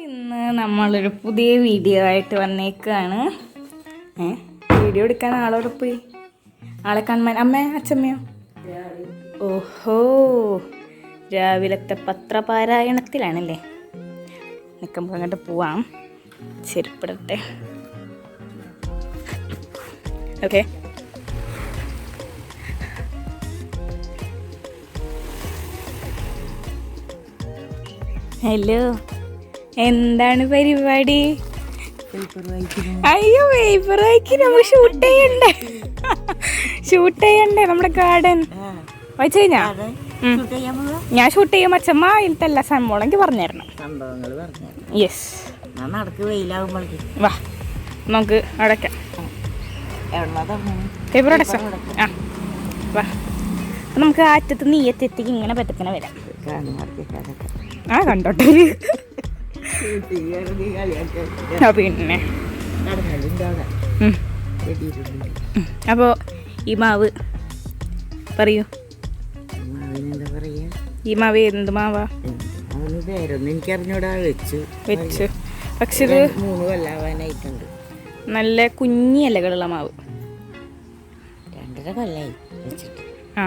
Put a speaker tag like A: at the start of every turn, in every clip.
A: ഇന്ന് നമ്മളൊരു പുതിയ വീഡിയോ ആയിട്ട് വന്നേക്കാണ്. വീഡിയോ എടുക്കാൻ ആളോട് പോയി, ആളെ കാണാൻ അമ്മ അച്ഛമ്മയോ? ഓഹോ, രാവിലത്തെ പത്രപാരായണത്തിലാണല്ലേ. നിൽക്കുമ്പോൾ അങ്ങോട്ട് പോവാം, ചെരുപ്പിടട്ടെ. ഓക്കെ, ഹലോ, എന്താണ് പരിപാടി? അയ്യോ, പേപ്പർ വായിക്കും. നമുക്ക് ഷൂട്ട് ചെയ്യണ്ടേ നമ്മുടെ ഗാർഡൻ വായിച്ചു കഴിഞ്ഞാ? ഞാൻ ഷൂട്ട് ചെയ്യാൻ അച്ഛമ്മ അതിലത്തെ എല്ലാ സംഭവം എനിക്ക് പറഞ്ഞുതരണം. യെസ്, വാ നമുക്ക് അടയ്ക്കാം. പേപ്പർ അടച്ചോ? ആ വാ, നമുക്ക് ആറ്റത്ത് നീയത്തെത്തിക്ക് ഇങ്ങനെ പറ്റത്തിന് വരാം. ആ കണ്ടോട്ടെ. പിന്നെ അപ്പോ ഈ മാവ് പറയൂ, ഈ മാവ് എന്ത് മാവാ?
B: എനിക്കറിഞ്ഞൂടാ, വെച്ചു.
A: പക്ഷെ ഇത്
B: 3 കൊല്ലാവാനായിട്ടുണ്ട്.
A: നല്ല കുഞ്ഞി ഇലകളുള്ള മാവ്.
B: 2.5 കൊല്ലായി വെച്ചിട്ട്.
A: ആ,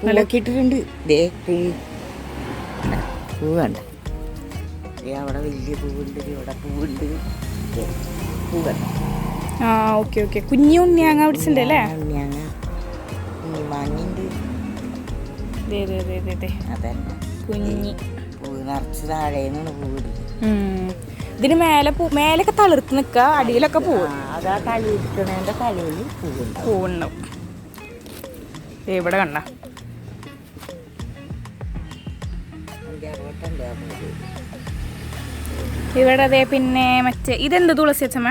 B: പൂവൊക്കെയിട്ടിട്ടുണ്ട്. പൂ വേണ്ട, അവിടെ വലിയ പൂവുണ്ട്, ഇവിടെ പൂവുണ്ട്, പൂ വേണ്ട.
A: ആ ഓക്കെ ഓക്കെ. കുഞ്ഞി ഉണ്ണിയാങ്ങ പിടിച്ചിട്ടുണ്ട് അല്ലേ?
B: ഉണ്ണിയാങ്ങ മാങ്ങയുണ്ട്. അതന്നെ
A: കുഞ്ഞി
B: പൂ നിറച്ച് താഴേന്നാണ് പൂവിടുന്നത്.
A: ഇതിന് മേലൊക്കെ തളിർത്ത് നിൽക്കുക, അടിയിലൊക്കെ പൂവ്.
B: അതാ തളിർക്കണേന്റെ തലയിൽ
A: പൂവുണ്ടാവും. ഇവിടെ കണ്ട ഇവിടെ അതെ. പിന്നെ മറ്റേ ഇതെന്ത് തുളസി അച്ഛമ്മ?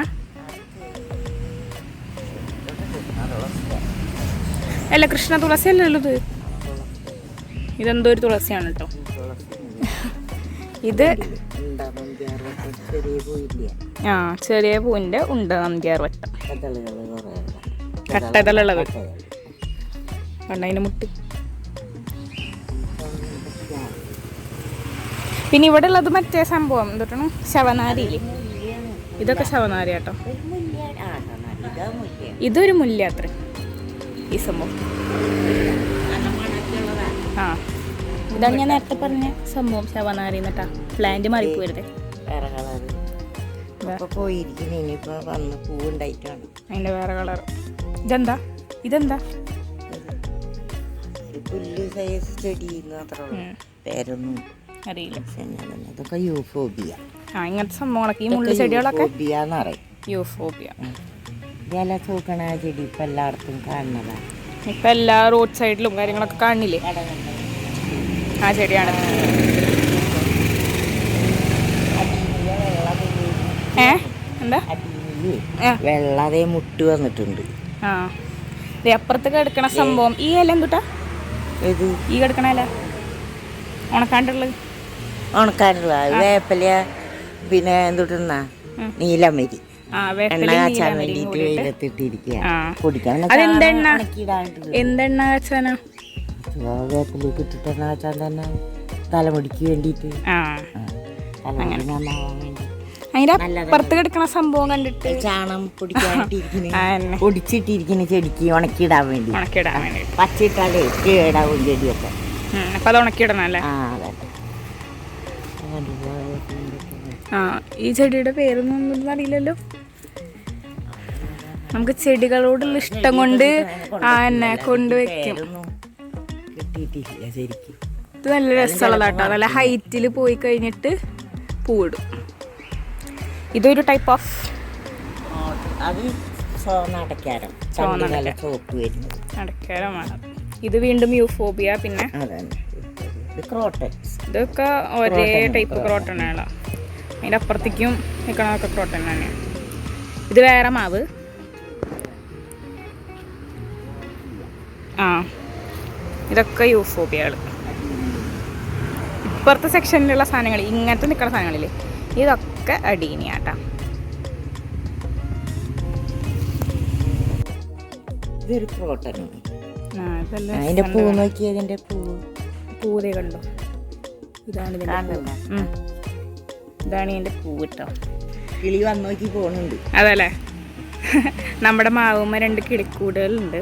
A: അല്ല, കൃഷ്ണ തുളസി അല്ലല്ലോ ഇത്. ഇതെന്തോ ഒരു തുളസിയാണ് കേട്ടോ. ഇത് ആ ചെറിയ പൂവിൻ്റെ ഉണ്ട്, നന്ദ്യാർ വട്ടം. കട്ടതളുള്ളത് കണ്ടതിന് മുട്ട്. പിന്നെ ഇവിടെ ഉള്ളത് മറ്റേ സംഭവം എന്തൊട്ടാണ്, ശവനാരിയില്ലേ? ഇതൊക്കെ ശവനാരി കേട്ടോ. ഇതൊരു മുല്ല അത്ര ഈ സംഭവം. ആ, ഇതാണ് ഞാൻ നേരത്തെ പറഞ്ഞ സംഭവം, ശവനാരി എന്നിട്ടാ. പ്ലാന്റ് മാറിപ്പോയിരുന്നേ,
B: വേറെ കളർ പോയിരിക്കുന്നു. ഇനിയിപ്പോ വന്ന് പൂവുണ്ടായിട്ടാണ്
A: അതിന്റെ വേറെ കളർ. ഇതെന്താ?
B: പുല്ല് സൈസ് ചെടി മാത്രമേ, പേരൊന്നും
A: അറിയില്ല.
B: അതൊക്കെ യൂഫോബിയ.
A: ആ, ഇങ്ങനത്തെ സംഭവങ്ങളൊക്കെ ഈ മുള്ളു ചെടികളൊക്കെ
B: യൂഫോബിയ. ഇല തൂക്കണ ചെടി ഇപ്പം എല്ലായിടത്തും കാണുന്നതാണ്.
A: ഇപ്പം എല്ലാ റോഡ് സൈഡിലും കാര്യങ്ങളൊക്കെ കാണില്ലേ? ആ ചെടിയാണ്. എന്താ
B: വെള്ളതേ മുട്ട് വന്നിട്ടുണ്ട്.
A: ആ, അപ്പുറത്ത് കിടക്കണ സംഭവം ഈ ഇല എന്തുട്ടാ? ഈ കിടക്കണ ഇല ഉണക്കാണ്ടുള്ളത്.
B: വേപ്പല, പിന്നെ എന്തുട്ടാ നീലമരി, എണ്ണ കാച്ചാൻ വേണ്ടിട്ട് വെയിലത്തിട്ടിരിക്കുക.
A: എന്തെണ്ണ കാച്ചാനാ?
B: വേപ്പിലേക്ക് ഇട്ടിട്ട് എണ്ണ കാച്ചാൻ തന്നെ, തലമുടിക്ക് വേണ്ടിട്ട്.
A: അതിന്റെ അപ്പുറത്ത് കിടക്കണ സംഭവം കണ്ടിട്ട്
B: ചാണം പൊടിച്ചിട്ടിരിക്കുന്ന ചെടിക്ക് ഉണക്കിയിടാൻ വേണ്ടി. പച്ചയിട്ടാലേ കേടാവും ചെടിയൊക്കെ.
A: അപ്പൊ അത് ഉണക്കിയിടണം അല്ലേ? ആ, ഈ ചെടിയുടെ പേരൊന്നും അറിയില്ലല്ലോ. നമുക്ക് ചെടികളോടുള്ള ഇഷ്ടം കൊണ്ട് എന്നെ കൊണ്ടുവയ്ക്കും. ഇത് നല്ല രസമുള്ളതാട്ടോ. നല്ല ഹൈറ്റിൽ പോയി കഴിഞ്ഞിട്ട് പൂവിടും. ഇതൊരു ടൈപ്പ് ഓഫ് അടക്കാരമാണ്. ഇത് വീണ്ടും യൂഫോബിയ. പിന്നെ ഇതൊക്കെ ഒരേ ടൈപ്പ് ക്രോട്ടണുകളാണ്. അതിൻ്റെ അപ്പുറത്തേക്കും നിൽക്കണതൊക്കെ ക്രോട്ടൺ തന്നെയാണ്. ഇത് വേറെ മാവ്. ആ, ഇതൊക്കെ യൂഫോബിയകൾ. ഇപ്പുറത്തെ സെക്ഷനിലുള്ള സാധനങ്ങൾ, ഇങ്ങനത്തെ നിൽക്കുന്ന സാധനങ്ങളില്ലേ, ഇതൊക്കെ അടീനിയാട്ടാ.
B: അതിന്റെ പൂ നോക്കി, അതിന്റെ
A: പൂതേ കണ്ടോ? ഇതാണ് ഇതിന്റെ ഇതാണ് ഇതിൻ്റെ പൂവ് കേട്ടോ.
B: കിളി വന്ന് നോക്കി പോണുണ്ട്.
A: അതല്ലേ നമ്മുടെ മാവുമ്മ 2 കിളിക്കൂടുകളുണ്ട്.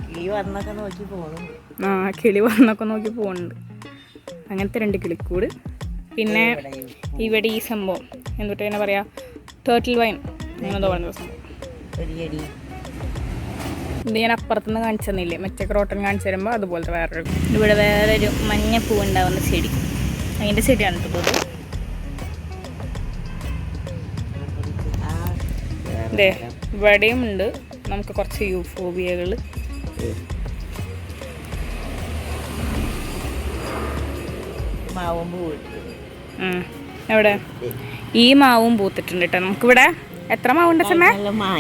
B: കിളി വന്നൊക്കെ നോക്കി പോണുണ്ട്.
A: ആ കിളി വന്നൊക്കെ നോക്കി പോകുന്നുണ്ട്. അങ്ങനത്തെ 2 കിളിക്കൂട്. പിന്നെ ഇവിടെ ഈ സംഭവം എന്തൊട്ട് തന്നെ പറയാ, ടേർട്ടിൽ വൈൻ അങ്ങനെ പറയുന്ന സംഭവം. ഇത് ഞാൻ അപ്പുറത്തുനിന്ന് കാണിച്ചു തന്നില്ലേ, മറ്റേ ക്രോട്ടൺ കാണിച്ചു തരുമ്പോൾ അതുപോലത്തെ വേറൊരു. ഇവിടെ വേറൊരു മഞ്ഞ പൂ ഉണ്ടാവുന്ന ചെടി, അതിൻ്റെ ചെടിയാണ് ഇത്. അതെ ഇവിടെയും ഉണ്ട് നമുക്ക് കുറച്ച് യൂഫോബിയകൾ. എവിടെ ഈ മാവും പൂത്തിട്ടുണ്ട് കേട്ടോ. നമുക്കിവിടെ എത്ര മാവുണ്ട് സമയ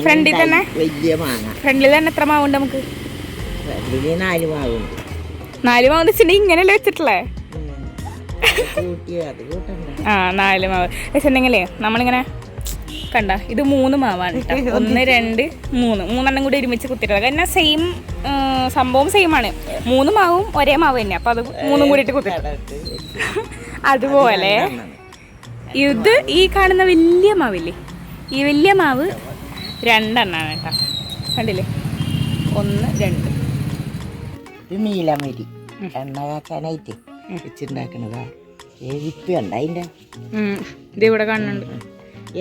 A: ഫ്രണ്ടിൽ തന്നെ? ഫ്രണ്ടിൽ തന്നെ എത്ര മാവുണ്ട് നമുക്ക്?
B: 4 മാവുണ്ട്.
A: 4 മാവ് വെച്ചിട്ടുണ്ടെങ്കിൽ ഇങ്ങനെയല്ലേ വെച്ചിട്ടുള്ളേ? ആ 4 മാവ് വെച്ചിട്ടുണ്ടെങ്കിലേ നമ്മളിങ്ങനെ കണ്ട, ഇത് 3 മാവാണ് കേട്ടോ. 1 2 3 3 കൂടി ഒരുമിച്ച് കുത്തിയിട്ടത്. കാരണം സെയിം സംഭവം സെയിം ആണ്. 3 മാവും ഒരേ മാവ് തന്നെ, അപ്പം അത് 3 കൂടിയിട്ട് കുത്തിയിട്ട് അതുപോലെ ഇത് ഈ കാണുന്ന വലിയ മാവില്ലേ, ഈ വലിയ മാവ് 2 എണ്ണമാണ് കേട്ടോ. കണ്ടില്ലേ? 1 2.
B: ഇത് നീലമരി എണ്ണ കാക്കാനായിട്ട് വെച്ചിട്ടുണ്ടാക്കണതാ. വിത്ത് കണ്ട അതിൻ്റെ
A: ഇത് ഇവിടെ കാണുന്നുണ്ട്.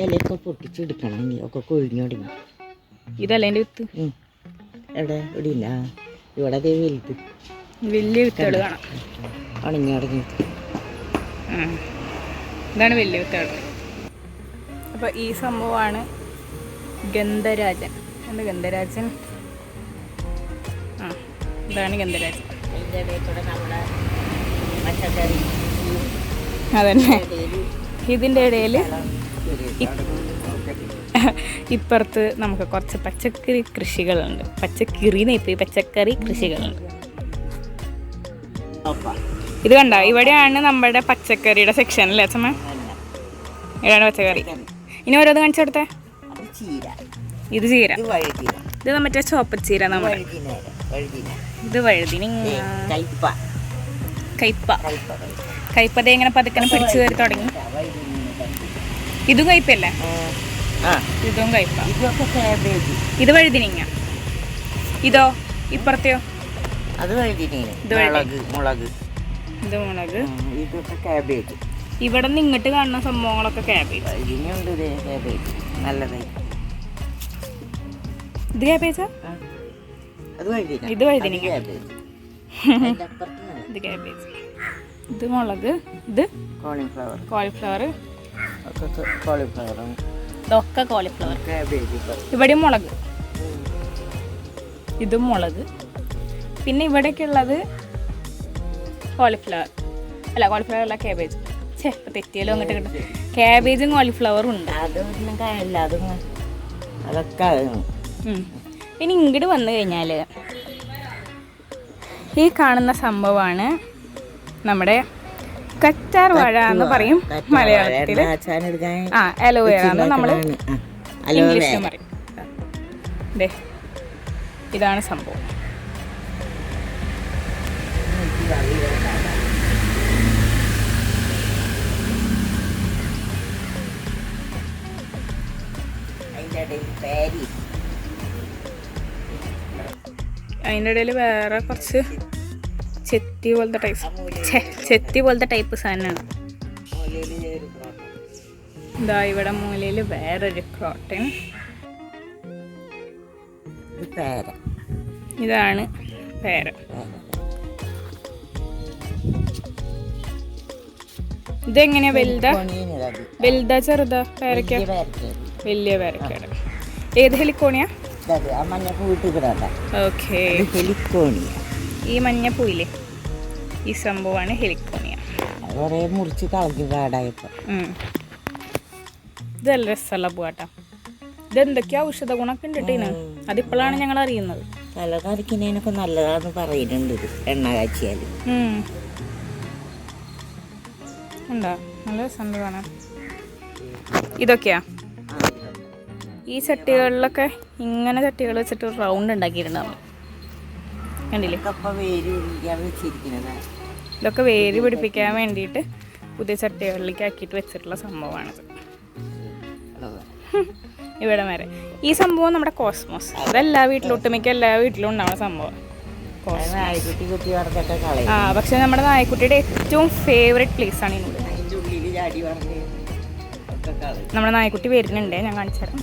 B: ഇലയൊക്കെ പൊട്ടിച്ചെടുക്കണം, ഒക്കെ കൊഴിഞ്ഞു തുടങ്ങി.
A: ഇതല്ലേ എൻ്റെ വിത്ത്?
B: എവിടെ? ഇവിടെ ഇല്ല. ഇവിടെ അതേ വലുത്
A: വലിയ വിത്തുകൾ കാണാം.
B: ഉണങ്ങി ഉടങ്ങി.
A: ഇതാണ് വലിയ വിത്തുകൾ. അപ്പോൾ ഈ സംഭവമാണ് ഗന്ധരാജൻ. എന്താ ഗന്ധരാജൻ? ആ ഇതാണ് ഗന്ധരാജൻ. അതന്നെ. ഇതിൻ്റെ ഇടയിൽ ഇപ്പുറത്ത് നമുക്ക് കുറച്ച് പച്ചക്കറി കൃഷികളുണ്ട്. പച്ചക്കറി കൃഷികളുണ്ട്. ഇത് കണ്ട, ഇവിടെയാണ് നമ്മുടെ പച്ചക്കറിയുടെ സെക്ഷൻ അല്ലേ അച്ഛമ്മ? ഇവിടെയാണ് പച്ചക്കറി. ഇനി ഓരോന്ന് കാണിച്ചു കൊടുത്തേ. ഇത് ചീര. ഇത് മറ്റേ ചോപ്പച്ചീര. നമ്മുടെ ഇത് വഴുതിനി. കയ്പ ഇങ്ങനെ പതുക്കനെ പിടിച്ചു കയറി തുടങ്ങി. ഇതും കയ്പല്ലേ? ഇതും കയ്പ. ഇത് വഴുതിനിങ്ങ. ഇതോ ഇപ്പുറത്തെയോ?
B: അത് മുളക്.
A: ഇത് മുളക്. ഇവിടെ നിന്ന് ഇങ്ങോട്ട് കാണുന്ന സംഭവങ്ങളൊക്കെ ക്യാബേജ്. ഇത് ക്യാബേജാ? ഇത് വഴുതിനിങ്ങ. ഇത് ക്യാബേജ്. ഇത് മുളക്. ഇത് കോളിഫ്ലവർ. ഇതൊക്കെ കോളിഫ്ലവർ. ഇവിടെ മുളക്. ഇതും മുളക്. പിന്നെ ഇവിടെയൊക്കെ ഉള്ളത് കോളിഫ്ലവർ. അല്ല കോളിഫ്ലവർ അല്ല, ക്യാബേജ്. തെറ്റിയാലോ അങ്ങോട്ട് കിട്ടും. ക്യാബേജും കോളിഫ്ലവറും ഉണ്ട്. പിന്നെ ഇങ്ങോട്ട് വന്നു കഴിഞ്ഞാൽ ഈ കാണുന്ന സംഭവമാണ് നമ്മുടെ കറ്റാർ വാഴ എന്ന് പറയും മലയാളത്തിൽ. അലോവേറ എന്ന് നമ്മൾ ഇംഗ്ലീഷിൽ പറയും. ഇതാണ് സംഭവം. അതിൻ്റെ ഇടയിൽ വേറെ കുറച്ച് ചെത്തി പോലത്തെ ടൈപ്പ് സാധനമാണ്. ഇതാ ഇവിടെ മൂലയിൽ വേറൊരു ക്രോട്ടൺ. ഇതാണ് പേര. ഇതെങ്ങനെയാ? വലുതാ ചെറുതാ? പേരക്ക വലിയ പേരക്കയുടെ. ഏത് ഹെലിക്കോണിയാ? ഓക്കേ. ഈ മഞ്ഞ പൂയില്ലേ, ഈ സംഭവമാണ് ഹെലിക്കോണിയ.
B: മുറിച്ച് കളഞ്ഞു കാടായപ്പോ.
A: ഇതല്ല രസമുള്ള പൂവാട്ടാ. ഇതെന്തൊക്കെയാ ഔഷധ ഗുണമൊക്കെ ഉണ്ട്. അതിപ്പോഴാണ് ഞങ്ങൾ അറിയുന്നത്.
B: തല കറിക്കുന്നതിനൊക്കെ നല്ലതാന്ന് പറയുന്നുണ്ട്. എണ്ണ കാച്ചിയാല്
A: ഉണ്ടോ? നല്ല രസമുണ്ട് കാണാൻ. ഇതൊക്കെയാ ഈ ചട്ടികളിലൊക്കെ ഇങ്ങനെ ചട്ടികൾ വെച്ചിട്ട് റൗണ്ട് ഉണ്ടാക്കിയിട്ടുണ്ടാവും. കണ്ടില്ലേ? ഇതൊക്കെ വേര് പിടിപ്പിക്കാൻ വേണ്ടിയിട്ട് പുതിയ ചട്ടികളിലേക്ക് ആക്കിയിട്ട് വെച്ചിട്ടുള്ള സംഭവമാണിത്. ഇവിടെ വരെ ഈ സംഭവം നമ്മുടെ കോസ്മോസ്. അതെല്ലാ വീട്ടിലും, ഒട്ടുമിക്ക എല്ലാ വീട്ടിലും ഉണ്ടാവുന്ന സംഭവം. ആ, പക്ഷെ നമ്മുടെ നായക്കുട്ടിയുടെ ഏറ്റവും ഫേവറേറ്റ് പ്ലേസ് ആണ് ഇതിനുള്ളിൽ. നമ്മുടെ നായക്കുട്ടി വരുന്നുണ്ട്, ഞാൻ കാണിച്ചു തരാം.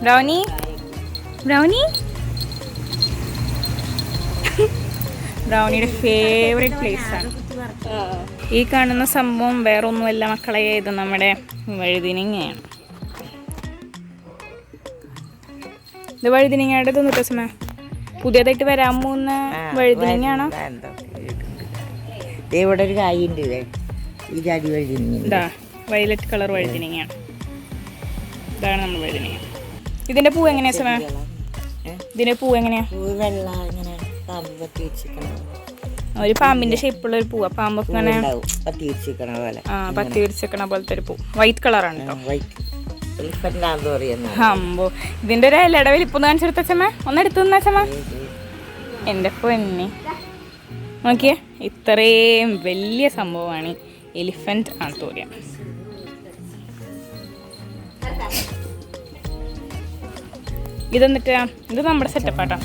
A: ബ്രൗണി, ബ്രൗണി, ബ്രൗണിയുടെ ഫേവറേറ്റ് പ്ലേസ് ആണ് ഈ കാണുന്ന സംഭവം. വേറെ ഒന്നുമല്ല മക്കളെ, ഇത് നമ്മുടെ വഴുതിനങ്ങയാണ്. ഇത് വഴുതിനങ്ങയുടെ ഇതൊന്നും രസമേ, പുതിയതായിട്ട് വരാൻ പോകുന്ന വഴുതിനങ്ങയാണോ?
B: ഇവിടെ ഒരു കായുണ്ട്, ഈ ജാതി വഴുതിനങ്ങ.
A: ഇതാ വയലറ്റ് കളർ വഴുതിനങ്ങയാണ്. ഇതാണ് നമ്മൾ വഴുതിനങ്ങ. ഇതിന്റെ പൂ എങ്ങനെയാ സമ? ഇതിന്റെ പൂ എങ്ങനെയാ? ഒരു പാമ്പിന്റെ ഷേപ്പുള്ള ഒരു പൂവാ. പാമ്പൊക്കെ ഇങ്ങനെ പത്തി പിടിച്ചിരിക്കണ പോലത്തെ ഒരു പൂ. വൈറ്റ് കളറാണ് കേട്ടോ. അമ്പോ, ഇതിന്റെ ഒരു ഇലയുടെ വലിപ്പം കാണിച്ചെടുത്ത ചമ്മ, ഒന്നെടുത്തു തന്നാ ചമ്മ. എന്റെ പൊന്നി നോക്കിയേ, ഇത്രയും വലിയ സംഭവമാണ് എലിഫന്റ് ആന്തൂറിയം. ഇതെന്നിട്ടാ, ഇത് നമ്മുടെ സെറ്റപ്പാട്ടോ.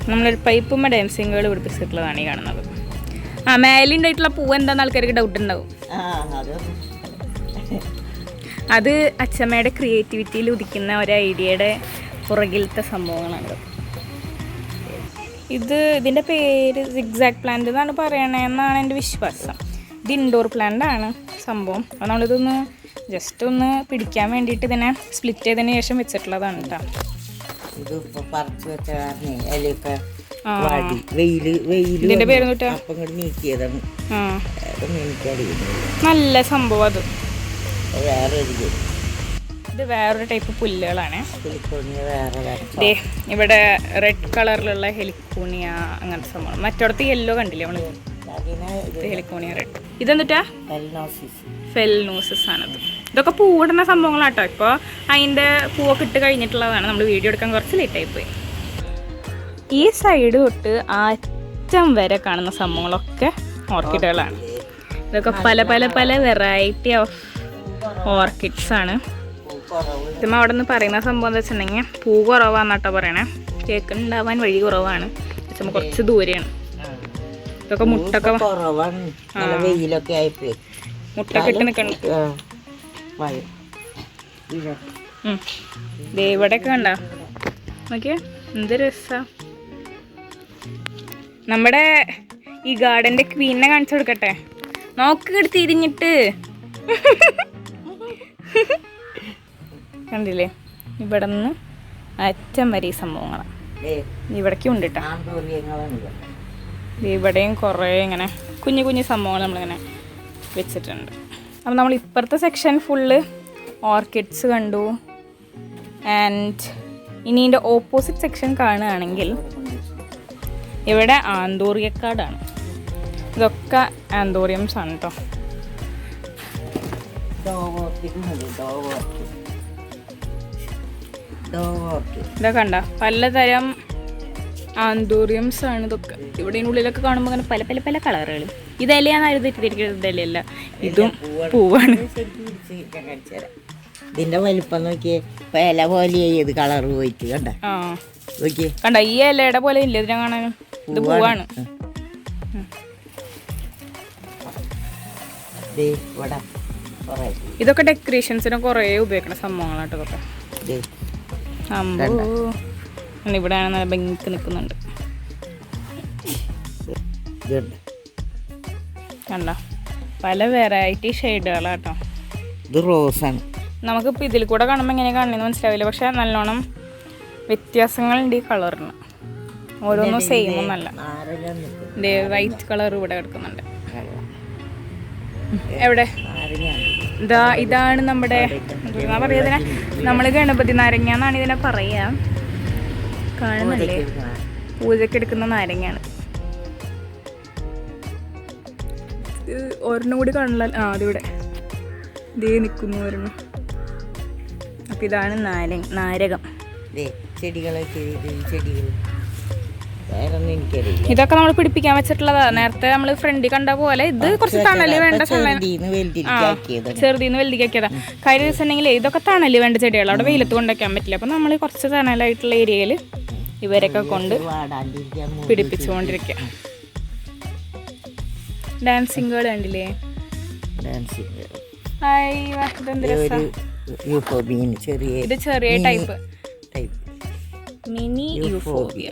A: നമ്മളൊരു പൈപ്പുമ്മ ഡാൻസിങ് ഗേൾ പിടിപ്പിച്ചിട്ടുള്ളതാണ് ഈ കാണുന്നത്. ആ, മേലുണ്ടായിട്ടുള്ള പൂവ് എന്താന്ന് ആൾക്കാർക്ക് ഡൗട്ട് ഉണ്ടാവും. അത് അച്ഛമ്മയുടെ ക്രിയേറ്റിവിറ്റിയിൽ ഉദിക്കുന്ന ഒരു ഐഡിയയുടെ പുറകിലത്തെ സംഭവങ്ങളാണ്. ഇതിൻ്റെ പേര് സിഗ്സാഗ് പ്ലാന്റ് എന്നാണ് പറയണതെന്നാണ് എൻ്റെ വിശ്വാസം. ഇത് ഇൻഡോർ പ്ലാന്റ് ആണ് സംഭവം. അപ്പോൾ നമ്മളിതൊന്ന് ജസ്റ്റ് ഒന്ന് പിടിക്കാൻ വേണ്ടിയിട്ട് ഇതിനെ സ്പ്ലിറ്റ് ചെയ്തതിന് ശേഷം വെച്ചിട്ടുള്ളതാണ് കേട്ടോ. ഇതിന്റെ പേര് നല്ല സംഭവം. അത് ഇത് വേറൊരു ടൈപ്പ് പുല്ലുകളാണ്. ഇവിടെ റെഡ് കളറിലുള്ള ഹെലിക്കോണിയ അങ്ങനത്തെ സംഭവം. മറ്റോടത്ത് യെല്ലോ കണ്ടില്ലേ നമ്മള്, ഹെലിക്കോണിയ റെഡ്. ഇതെന്നിട്ടാ ഫെൽനോസിസ് ആണത്. ഇതൊക്കെ പൂവിടുന്ന സംഭവങ്ങളാട്ടോ. ഇപ്പോൾ അതിൻ്റെ പൂവൊക്കെ ഇട്ട് കഴിഞ്ഞിട്ടുള്ളതാണ്. നമ്മൾ വീഡിയോ എടുക്കാൻ കുറച്ച് ലേറ്റായി പോയി. ഈ സൈഡ് തൊട്ട് അറ്റം വരെ കാണുന്ന സംഭവങ്ങളൊക്കെ ഓർക്കിഡുകളാണ്. ഇതൊക്കെ പല പല പല വെറൈറ്റി ഓഫ് ഓർക്കിഡ്സ് ആണ്. ഇതും അവിടെ നിന്ന് പറയുന്ന സംഭവം എന്താ വെച്ചിട്ടുണ്ടെങ്കിൽ പൂ കുറവാന്നാട്ടോ പറയണേ. കേക്ക് ഉണ്ടാവാൻ വഴി കുറവാണ്, പക്ഷെ കുറച്ച് ദൂരെയാണ്. ഇതൊക്കെ മുട്ടൊക്കെ മുട്ടൊക്കെ ഇട്ട് നിൽക്കണ്ട. ഇവിടെയൊക്കെ കണ്ട നോക്കിയേ, എന്ത് രസാ. നമ്മുടെ ഈ ഗാർഡന്റെ ക്വീനെ കാണിച്ചു കൊടുക്കട്ടെ. നോക്ക് തിരിഞ്ഞിട്ട് കണ്ടില്ലേ, ഇവിടെ നിന്ന് അറ്റം വരെ ഈ സംഭവങ്ങളാണ്. ഇവിടേക്കും ഉണ്ട് കേട്ടോ. ഇവിടെയും കുറേ ഇങ്ങനെ കുഞ്ഞു കുഞ്ഞു സംഭവങ്ങൾ നമ്മളിങ്ങനെ വെച്ചിട്ടുണ്ട്. അപ്പം നമ്മൾ ഇപ്പുറത്തെ സെക്ഷൻ ഫുള്ള് ഓർക്കിഡ്സ് കണ്ടു. ആൻഡ് ഇനി ഇതിൻ്റെ ഓപ്പോസിറ്റ് സെക്ഷൻ കാണുകയാണെങ്കിൽ ഇവിടെ ആന്തൂറിയക്കാടാണ്. ഇതൊക്കെ ആന്തോറിയംസ് ആണ് കേട്ടോ. ഇതൊക്കെ കണ്ട പലതരം ആന്തോറിയംസ് ആണ് ഇതൊക്കെ. ഇവിടെ ഉള്ളിലൊക്കെ കാണുമ്പോൾ അങ്ങനെ പല പല പല കളറുകൾ. ഇതലയാന്ന് തെറ്റിദ്ധരിക്കുന്നത്, ഇതലയല്ല, ഇതും പൂവാണ്.
B: ഇതിന്റെ വലിപ്പം നോക്കിയേ, ഇല പോലെ ഇത് കളർ പോയിട്ട് കണ്ട.
A: ആ കണ്ട, ഈ ഇലയുടെ പോലെ ഇല്ല ഇതിനെ കാണാനും. ഇത് പൂവാണ്. ഇതൊക്കെ ഡെക്കറേഷൻസിന് കുറേ ഉപയോഗിക്കുന്ന സംഭവങ്ങളാട്ടോ ഇതൊക്കെ. ഇവിടെയാണ് നല്ല ഭംഗിക്ക് നിൽക്കുന്നുണ്ട്. കണ്ട പല വെറൈറ്റി ഷെയ്ഡുകളാട്ടോ.
B: ഇത് റോസാണ്.
A: നമുക്കിപ്പോൾ ഇതിൽ കൂടെ കാണുമ്പോൾ എങ്ങനെ കാണുന്നത് മനസ്സിലാവില്ല, പക്ഷെ നല്ലോണം വ്യത്യാസങ്ങളുണ്ട് ഈ കളറിന്. ഓരോന്നും സെയിം ഒന്നല്ല. വൈറ്റ് കളർ ഇവിടെ കിടക്കുന്നുണ്ട്. എവിടെ? ഇതാണ് നമ്മുടെ എന്താ പറയുക ഇതിനെ, നമ്മൾ ഗണപതി നാരങ്ങ എന്നാണ് ഇതിനെ പറയാ. കാണുന്നല്ലേ, പൂജയ്ക്ക് എടുക്കുന്ന നാരങ്ങയാണ്. ഇത് ഒരെണ്ണം കൂടി കാണില്ല. അതിവിടെ ഇതേ നിൽക്കുന്നു ഒരെണ്ണം. അപ്പം ഇതാണ് നാരകം.
B: ചെടികൾ വേറൊന്നും എനിക്കറിയില്ല.
A: ഇതൊക്കെ നമ്മൾ പിടിപ്പിക്കാൻ വെച്ചിട്ടുള്ളതാ. നേരത്തെ നമ്മൾ ഫ്രണ്ടിൽ കണ്ട പോലെ ഇത് കുറച്ച് തണല് വേണ്ട ചെറുതീന്ന് വലുതിക്കാക്കിയതാ. കഴിഞ്ഞ ദിവസം ഉണ്ടെങ്കിൽ ഇതൊക്കെ തണല് വേണ്ട ചെടികൾ അവിടെ വെയിലത്ത് കൊണ്ടുവയ്ക്കാൻ പറ്റില്ല. അപ്പം നമ്മൾ കുറച്ച് തണലായിട്ടുള്ള ഏരിയയിൽ ഇവരൊക്കെ കൊണ്ട് പിടിപ്പിച്ചുകൊണ്ടിരിക്കുക. ഡാൻസിങ് ഗേൾ കണ്ടില്ലേ? ഇത് ചെറിയ ടൈപ്പ് മിനി യൂഫോബിയ.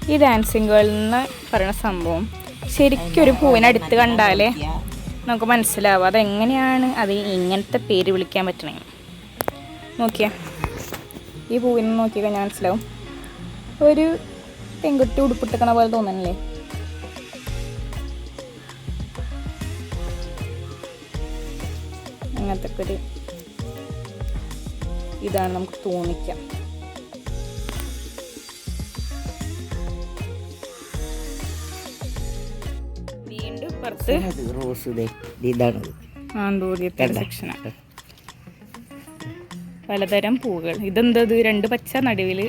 A: ഈ ഡാൻസിങ് ഗേൾ എന്ന് പറയുന്ന സംഭവം ശരിക്കും ഒരു പൂവിനടുത്ത് കണ്ടാലേ നമുക്ക് മനസ്സിലാവും അതെങ്ങനെയാണ് അത് ഇങ്ങനത്തെ പേര് വിളിക്കാൻ പറ്റണേ. നോക്കിയാ ഈ പൂവിനെ നോക്കിക്കഴിഞ്ഞാൽ മനസ്സിലാവും. ഒരു പെൺകുട്ടി ഉടുപ്പിട്ടിക്കണ പോലെ തോന്നണില്ലേ? അങ്ങനത്തെ ഒരു ഇതാണ് നമുക്ക് തോന്നിക്കാം. വീണ്ടും പുറത്ത് സെക്ഷനാണ് പലതരം പൂവുകൾ. ഇതെന്തത്? 2 പച്ച നടുവില്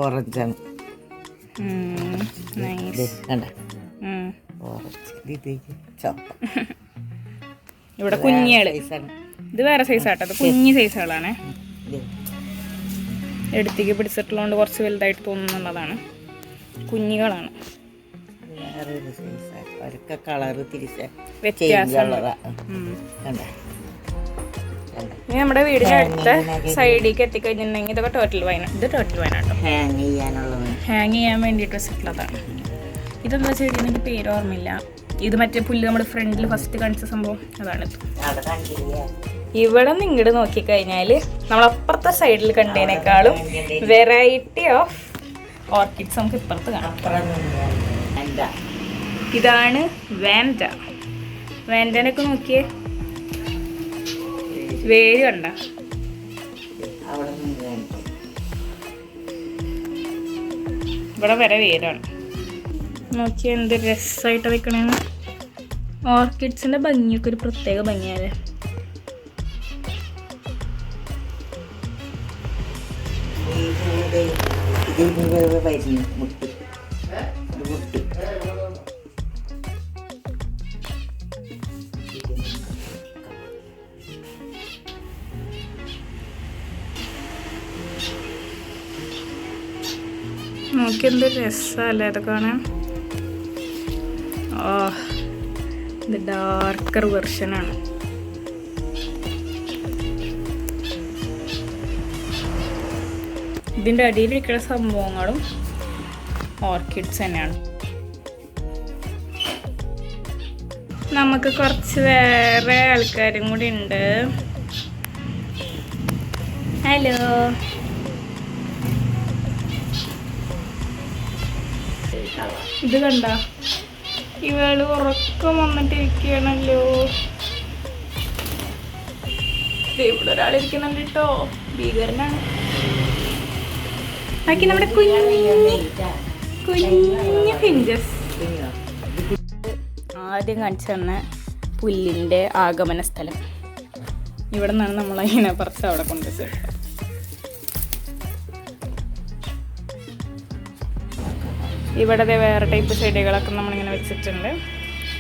B: ഓറഞ്ചാണ്.
A: ഇവിടെ കുഞ്ഞികള്. ഇത് വേറെ സൈസാട്ടോ. കുഞ്ഞി സൈസുകളാണ്. എടുത്തേക്ക് പിടിച്ചിട്ടുള്ളതുകൊണ്ട് കുറച്ച് വലുതായിട്ട് തോന്നുന്നുള്ളതാണ്. കുഞ്ഞികളാണ്. ഇനി നമ്മുടെ വീടിന്റെ അടുത്ത സൈഡിലേക്ക് എത്തിക്കഴിഞ്ഞിട്ടുണ്ടെങ്കിൽ ഇതൊക്കെ ടോട്ടൽ വൈനാണ്. ഇത് ടോട്ടൽ വൈനാട്ടോ. ഹാങ് ചെയ്യാൻ വേണ്ടിയിട്ട് വെച്ചിട്ടുള്ളതാണ്. ഇതെന്താ ചെടി എനിക്ക് പേര് ഓർമ്മയില്ല. ഇത് മറ്റേ പുല്ല് നമ്മുടെ ഫ്രണ്ടിൽ ഫസ്റ്റ് കാണിച്ച സംഭവം അതാണിത്. ഇവിടെ നിന്ന് ഇങ്ങോട്ട് നോക്കിക്കഴിഞ്ഞാൽ നമ്മളപ്പുറത്തെ സൈഡിൽ കണ്ടതിനേക്കാളും വെറൈറ്റി ഓഫ് ഓർക്കിഡ്സ് നമുക്ക് ഇപ്പുറത്ത് കാണാം. ഇതാണ് വാൻഡ. വാൻഡനൊക്കെ നോക്കിയേ, വേര് കണ്ട. ഇവിടെ വരെ വേരാണ്. നോക്കിയാൽ എന്ത് രസമായിട്ട് വെക്കണേന്ന്. ഓർക്കിഡ്സിന്റെ ഭംഗിയൊക്കെ ഒരു പ്രത്യേക ഭംഗിയല്ലേ. നോക്കി എന്ത് രസമല്ലേ അത് കാണാൻ. ഇത് ഡാർക്കർ വെർഷനാണ്. ഇതിൻ്റെ അടിയിലിരിക്കുന്ന സംഭവങ്ങളും ഓർക്കിഡ്സ് തന്നെയാണ്. നമുക്ക് കുറച്ച് വേറെ ആൾക്കാരും കൂടി ഉണ്ട്. ഹലോ, ഇത് കണ്ട, ഇവള് ഉറക്കം വന്നിട്ടിരിക്കുകയാണല്ലോ. ഇവിടെ ഒരാളിരിക്കുന്നുണ്ട് കേട്ടോ, ഭീകരനാണ്. ബാക്കി നമ്മുടെ കുഞ്ഞു ഫിഞ്ചസ്. ആദ്യം കാണിച്ചു തന്ന പുല്ലിൻ്റെ ആഗമന സ്ഥലം ഇവിടെ നിന്നാണ്. നമ്മളതിനെ പറിച്ച് അവിടെ കൊണ്ടുവച്ചത്. ഇവിടെ വേറെ ടൈപ്പ് ചെടികളൊക്കെ നമ്മളിങ്ങനെ വെച്ചിട്ടുണ്ട്.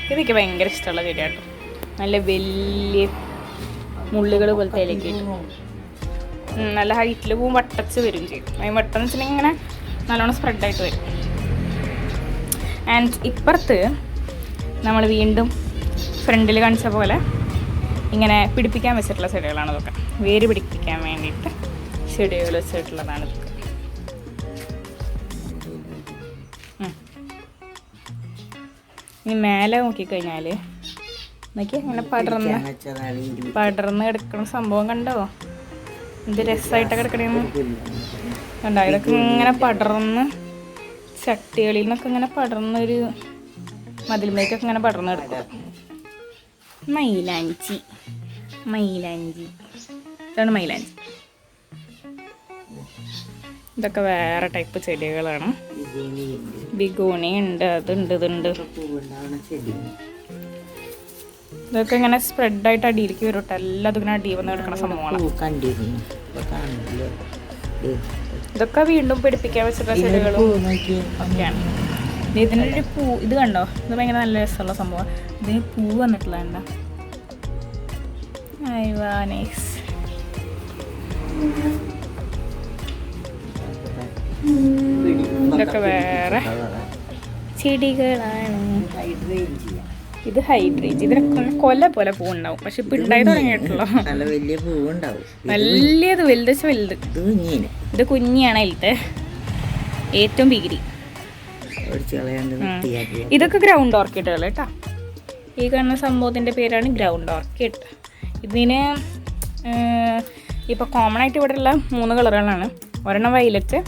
A: ഇതൊക്കെ ഭയങ്കര ഇഷ്ടമുള്ള ചെടിയാട്ടോ. നല്ല വലിയ മുള്ളുകൾ പോലത്തെ ഇലയ്ക്ക് നല്ല ഹൈറ്റിൽ പോവും, വട്ടച്ച് വരും ചെയ്യും. അതിന് വട്ടം വെച്ചിട്ടുണ്ടെങ്കിൽ ഇങ്ങനെ നല്ലോണം സ്പ്രെഡായിട്ട് വരും. ആൻഡ് ഇപ്പുറത്ത് നമ്മൾ വീണ്ടും ഫ്രണ്ടിൽ കാണിച്ച പോലെ ഇങ്ങനെ പിടിപ്പിക്കാൻ വെച്ചിട്ടുള്ള ചെടികളാണ് ഇതൊക്കെ. വേര് പിടിപ്പിക്കാൻ വേണ്ടിയിട്ട് ചെടികൾ വെച്ചിട്ടുള്ളതാണ് ഇതൊക്കെ. ഇനി മേലെ നോക്കിക്കഴിഞ്ഞാൽ നോക്കിയാൽ ഇങ്ങനെ പടർന്ന് കിടക്കുന്ന സംഭവം കണ്ടോ? എന്ത് രസമായിട്ടൊക്കെ കിടക്കണേന്ന് കണ്ടോ? ഇതൊക്കെ ഇങ്ങനെ പടർന്ന് ചട്ടികളിൽ നിന്നൊക്കെ ഇങ്ങനെ പടർന്നൊരു മതിൽമേക്കൊക്കെ ഇങ്ങനെ പടർന്ന് കിടക്കും. മൈലാഞ്ചി ഇതാണ് മൈലാഞ്ചി. ഇതൊക്കെ വേറെ ടൈപ്പ് ചെടികളാണ്. ബിഗോണി ഉണ്ട്, അതുണ്ട്, ഇതുണ്ട്. ഇതൊക്കെ ഇങ്ങനെ സ്പ്രെഡായിട്ട് അടിയിലേക്ക് വരും കേട്ടോ. എല്ലാതും ഇങ്ങനെ അടി വന്ന് കിടക്കുന്ന സംഭവങ്ങളാണ്. ഇതൊക്കെ വീണ്ടും പിടിപ്പിക്കാൻ വെച്ചിട്ടുള്ള ചെടികളും ഒക്കെയാണ്. ഇതിനൊരു പൂ, ഇത് കണ്ടോ, ഇത് ഭയങ്കര നല്ല രസമുള്ള സംഭവം. ഇതിന് പൂ വന്നിട്ടുള്ള കണ്ടോ. നൈസ്. ഇതൊക്കെ വേറെ ചെടികളാണ്. ഇത് ഹൈഡ്രേഞ്ച്. ഇതിനൊക്കെ കൊല പോലെ പൂവുണ്ടാവും, പക്ഷെ ഇപ്പൊ ഉണ്ടായി തുടങ്ങിയിട്ടുള്ളൂ. വലിയത് വലുത് വലുത്. ഇത് കുഞ്ഞിയാണ് അതിലത്തെ ഏറ്റവും ബിഗിരി. ഇതൊക്കെ ഗ്രൗണ്ട് ഓർക്കിഡുകൾ കേട്ടോ. ഈ കാണുന്ന സംഭവത്തിൻ്റെ പേരാണ് ഗ്രൗണ്ട് ഓർക്കിഡ്. ഇതിന് ഇപ്പോൾ കോമൺ ആയിട്ട് ഇവിടെയുള്ള 3 കളറുകളാണ്. ഒരെണ്ണം വയലറ്റ്,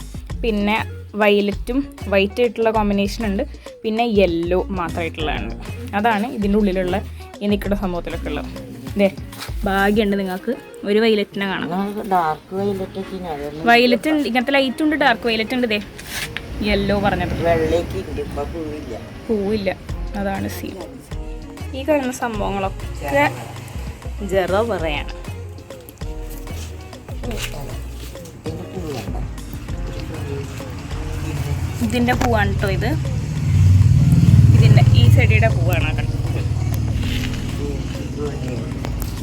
A: പിന്നെ വയലറ്റും വൈറ്റ് ആയിട്ടുള്ള കോമ്പിനേഷൻ ഉണ്ട്, പിന്നെ യെല്ലോ മാത്രമായിട്ടുള്ളതാണ്. അതാണ് ഇതിൻ്റെ ഉള്ളിലുള്ള ഈ നിൽക്കുന്ന സംഭവത്തിലൊക്കെ ഉള്ളത്. ഇതേ ഭാഗ്യമുണ്ട് നിങ്ങൾക്ക് ഒരു വയലറ്റിനെ കാണാം. വയലറ്റ് ഉണ്ട്, ഇങ്ങനത്തെ ലൈറ്റ് ഉണ്ട്, ഡാർക്ക് വയലറ്റ് ഉണ്ട്. ഇതേ യെല്ലോ പറഞ്ഞത് പൂവില്ല, അതാണ് സീൻ. ഈ കാണുന്ന സംഭവങ്ങളൊക്കെ ജറബറയാണ്. ഇതിൻ്റെ പൂവാണ് കേട്ടോ ഇത്. ഇതിൻ്റെ ഈ ചെടിയുടെ പൂവാണ് കണ്ടത്.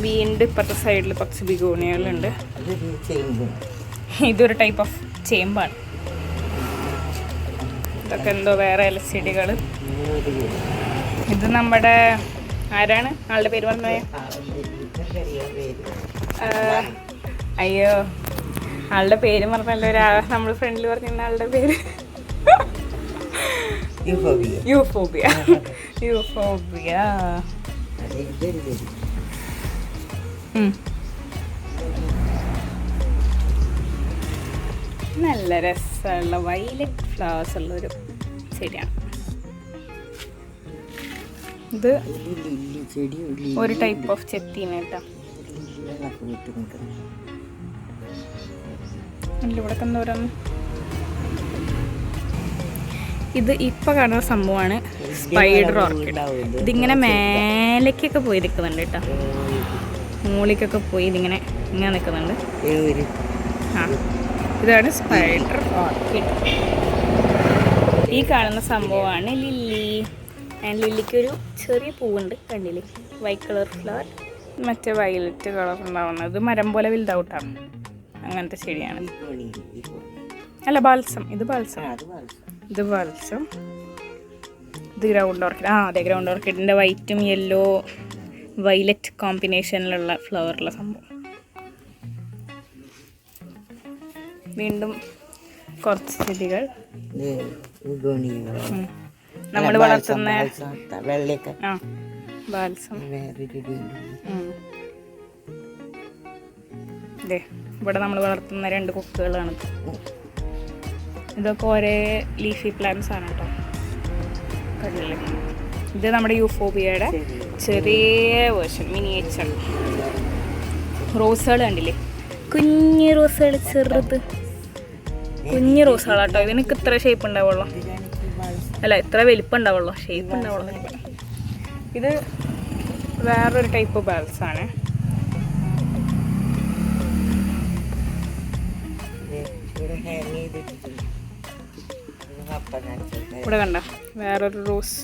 A: വീണ്ടും ഇപ്പുറത്തെ സൈഡിൽ കുറച്ച് ബിഗോണിയകളുണ്ട്. ഇതൊരു ടൈപ്പ് ഓഫ് ചേമ്പാണ്. ഇതൊക്കെ എന്തോ വേറെ ഇലച്ചെടികൾ. ഇത് നമ്മുടെ ആരാണ് ആളുടെ പേര് പറഞ്ഞത്? അയ്യോ, ആളുടെ പേര് പറഞ്ഞല്ലോ. നമ്മൾ ഫ്രണ്ടിൽ പറഞ്ഞിരുന്ന ആളുടെ പേര് യൂഫോബിയ. യൂഫോബിയ. നല്ല രസമുള്ള വയലറ്റ് ഫ്ലവേഴ്സ് ഉള്ളൊരു ചെടിയാണ് ഇത്. ഒരു ടൈപ്പ് ഓഫ് ചെത്തീന കേട്ടോ. ഇവിടെ എന്തോരം. ഇത് ഇപ്പം കാണുന്ന സംഭവമാണ് സ്പൈഡർ ഓർക്കിഡ്. ഇതിങ്ങനെ മേലേക്കൊക്കെ പോയി നിൽക്കുന്നുണ്ട് കേട്ടോ. മുകളിലേക്കൊക്കെ പോയി ഇതിങ്ങനെ ഇങ്ങനെ നിൽക്കുന്നുണ്ട്. ആ, ഇതാണ് സ്പൈഡർ ഓർക്കിഡ്. ഈ കാണുന്ന സംഭവമാണ് ലില്ലി. ആൻഡ് ലില്ലിക്കൊരു ചെറിയ പൂവുണ്ട്, കണ്ടില്ലേ? വൈറ്റ് കളർ ഫ്ലവർ, മറ്റേ വയലറ്റ് കളർ ഉണ്ടാവുന്നത്. മരം പോലെ വലുതാവട്ടാണ്. അങ്ങനത്തെ ചെടിയാണ്. അല്ല, ബാൽസം. ഇത് ബാൽസം. ഇത് ബാൽസം. ഇത് ഗ്രൗണ്ട് ഓർക്കിഡ്. അതെ, ഗ്രൗണ്ട് ഓർക്കിഡിൻ്റെ വൈറ്റും യെല്ലോ വയലറ്റ് കോമ്പിനേഷനിലുള്ള ഫ്ലവറുള്ള സംഭവം. വീണ്ടും കുറച്ച് ചെടികൾ നമ്മൾ വളർത്തുന്ന ബാൽസം. അതെ, ഇവിടെ നമ്മൾ വളർത്തുന്ന 2 കൊക്കുകളാണ്. ഇതൊക്കെ ഒരേ ലീഫി പ്ലാന്റ്സ് ആണ് കേട്ടോ. കണ്ടില്ലേ? ഇത് നമ്മുടെ യൂഫോബിയയുടെ ചെറിയ വേർഷൻ, മിനിയേച്ചർ. റോസുകൾ കണ്ടില്ലേ? കുഞ്ഞ് റോസുകൾ, ചെറുത് കുഞ്ഞ് റോസുകളാട്ടോ. ഇതിനൊക്കെ ഇത്ര ഷേപ്പ് ഉണ്ടാവുള്ളൂ, അല്ല ഇത്ര വലിപ്പം ഉണ്ടാവുള്ളൂ, ഷേപ്പ് ഉണ്ടാവുള്ളൂ. ഇത് വേറൊരു ടൈപ്പ് ബാൽസ് ആണ്. ഇവിടെ കണ്ട വേറൊരു റോസ്.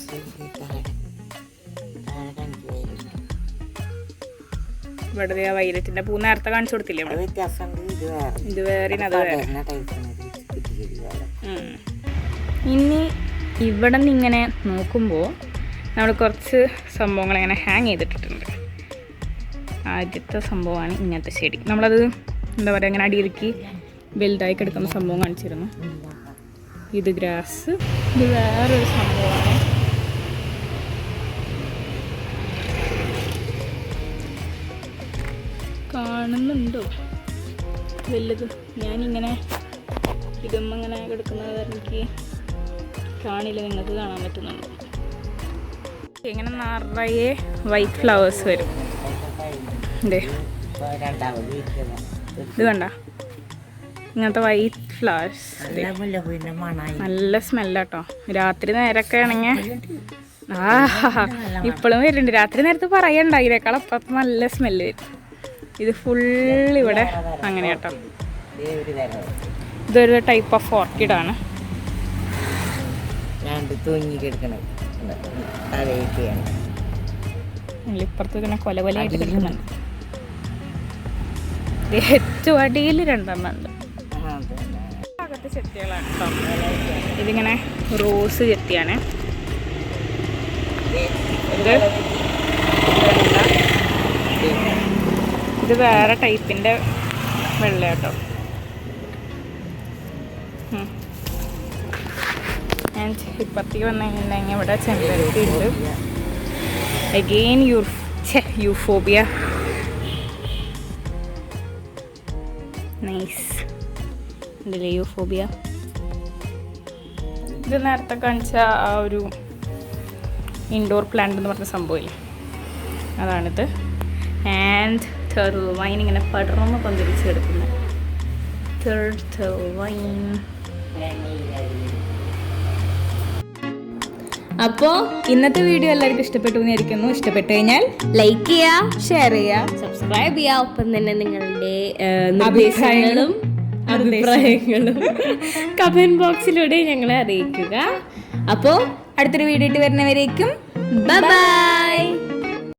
A: ഇവിടെ വൈലറ്റിന്റെ പൂ നേരത്തെ കാണിച്ചു കൊടുത്തില്ലേ? ഇത് വേറെ, അത് വേറെ. ഇനി ഇവിടെ നിന്ന് ഇങ്ങനെ നോക്കുമ്പോൾ നമ്മൾ കുറച്ച് സംഭവങ്ങൾ ഇങ്ങനെ ഹാങ് ചെയ്തിട്ടിട്ടുണ്ട്. ആദ്യത്തെ സംഭവമാണ് ഇങ്ങനത്തെ ചെടി. നമ്മളത് എന്താ പറയുക, ഇങ്ങനെ അടിയിലേക്ക് വലുതായി കിടക്കുന്ന സംഭവം കാണിച്ചിരുന്നു. ഇത് ഗ്രാസ്. ഇത് വേറൊരു സംഭവമാണ്. കാണുന്നുണ്ടോ വലുത്? ഞാനിങ്ങനെ ഇതൊന്നും ഇങ്ങനെ കിടക്കുന്നത് എനിക്ക് കാണില്ല, നിങ്ങൾക്ക് കാണാൻ പറ്റുന്നുണ്ടോ? ഇങ്ങനെ നിറയെ വൈറ്റ് ഫ്ലവേഴ്സ് വരും. ഇത് കണ്ട, ഇങ്ങനത്തെ വൈറ്റ് ഫ്ലവേഴ്സ്. നല്ല സ്മെല്ലാട്ടോ. രാത്രി നേരമൊക്കെ ആണെങ്കിൽ ഇപ്പോഴും വരുന്നുണ്ട്. രാത്രി നേരത്ത് പറയണ്ട, ഇതിനേക്കാൾ അപ്പുറത്ത് നല്ല സ്മെല്ല് വരും. ഇത് ഫുൾ ഇവിടെ അങ്ങനെ കേട്ടോ. ഇതൊരു ടൈപ്പ് ഓഫ് ഓർക്കിഡാണ്. ഇപ്പുറത്ത് ഇങ്ങനെ കൊല കൊലയായിട്ട് കിടക്കുന്നുണ്ട്. ഏറ്റവും അടിയിൽ 2 ഉണ്ട്. ഭാഗത്ത് ചെത്തികളാണ് കേട്ടോ. ഇതിങ്ങനെ റോസ് ചെത്തിയാണ്. ഇത് വേറെ ടൈപ്പിൻ്റെ വെള്ള കേട്ടോ. ഇപ്പത്തേക്ക് വന്നു കഴിഞ്ഞിട്ടുണ്ടെങ്കിൽ ഇവിടെ ചെമ്പരത്തി ഉണ്ട്. അഗെയിൻ യൂഫോബിയ. നൈസ് ഉണ്ടല്ലേ യൂഫോബിയ. ഇത് നേരത്തെ കാണിച്ച ആ ഒരു ഇൻഡോർ പ്ലാന്റ് എന്ന് പറഞ്ഞ സംഭവമില്ലേ, അതാണിത്. ആൻഡ് ടർട്ടിൽ വൈൻ ഇങ്ങനെ പടർന്ന് പന്തിരിച്ച് കിടക്കുന്നത്. Turtle wine. അപ്പോൾ ഇന്നത്തെ വീഡിയോ എല്ലാവർക്കും ഇഷ്ടപ്പെട്ടു എന്നായിരിക്കുന്നു. ഇഷ്ടപ്പെട്ടു കഴിഞ്ഞാൽ
C: ലൈക്ക് ചെയ്യുക,
A: ഷെയർ ചെയ്യുക,
C: സബ്സ്ക്രൈബ് ചെയ്യുക. ഒപ്പം തന്നെ നിങ്ങളുടെ നിർദ്ദേശങ്ങളും അഭിപ്രായങ്ങളും കമന്റ് ബോക്സിലൂടെ ഞങ്ങളെ അറിയിക്കുക. അപ്പോൾ
A: അടുത്തൊരു വീഡിയോ ഇട്ട് വരുന്നവരേക്കും
C: ബൈ.